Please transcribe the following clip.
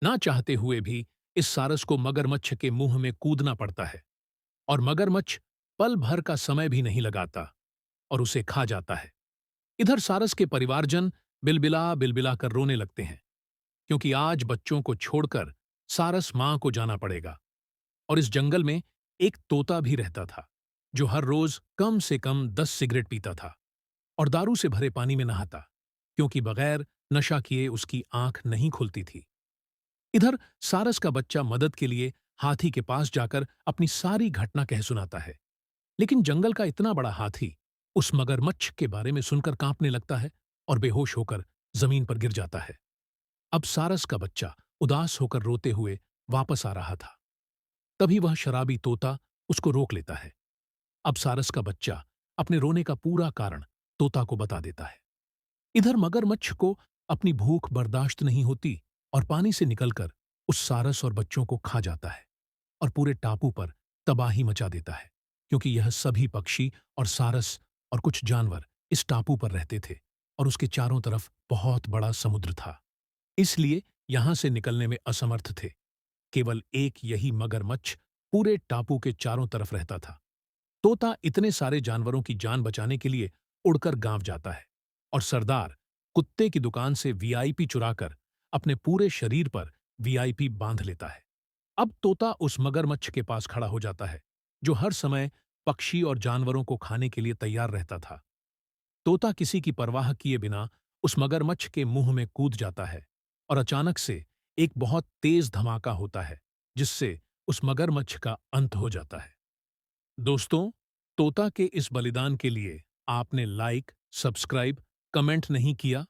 ना चाहते हुए भी इस सारस को मगरमच्छ के मुंह में कूदना पड़ता है और मगरमच्छ पल भर का समय भी नहीं लगाता और उसे खा जाता है। इधर सारस के परिवारजन बिलबिला बिलबिला कर रोने लगते हैं, क्योंकि आज बच्चों को छोड़कर सारस मां को जाना पड़ेगा। और इस जंगल में एक तोता भी रहता था, जो हर रोज कम से कम 10 सिगरेट पीता था और दारू से भरे पानी में नहाता, क्योंकि बगैर नशा किए उसकी आंख नहीं खुलती थी। इधर सारस का बच्चा मदद के लिए हाथी के पास जाकर अपनी सारी घटना कह सुनाता है, लेकिन जंगल का इतना बड़ा हाथी उस मगरमच्छ के बारे में सुनकर कांपने लगता है और बेहोश होकर जमीन पर गिर जाता है। अब सारस का बच्चा उदास होकर रोते हुए वापस आ रहा था। तभी वह शराबी तोता उसको रोक लेता है। अब सारस का बच्चा अपने रोने का पूरा कारण तोता को बता देता है। इधर मगरमच्छ को अपनी भूख बर्दाश्त नहीं होती और पानी से निकलकर उस सारस और बच्चों को खा जाता है और पूरे टापू पर तबाही मचा देता है, क्योंकि यह सभी पक्षी और सारस और कुछ जानवर इस टापू पर रहते थे और उसके चारों तरफ बहुत बड़ा समुद्र था। इसलिए यहां से निकलने में असमर्थ थे। केवल एक यही मगरमच्छ पूरे टापू के चारों तरफ रहता था। तोता इतने सारे जानवरों की जान बचाने के लिए उड़कर गांव जाता है और सरदार कुत्ते की दुकान से वीआईपी चुराकर अपने पूरे शरीर पर वीआईपी बांध लेता है। अब तोता उस मगरमच्छ के पास खड़ा हो जाता है, जो हर समय पक्षी और जानवरों को खाने के लिए तैयार रहता था। तोता किसी की परवाह किए बिना उस मगरमच्छ के मुंह में कूद जाता है और अचानक से एक बहुत तेज धमाका होता है, जिससे उस मगरमच्छ का अंत हो जाता है। दोस्तों, तोता के इस बलिदान के लिए आपने लाइक, सब्सक्राइब, कमेंट नहीं किया,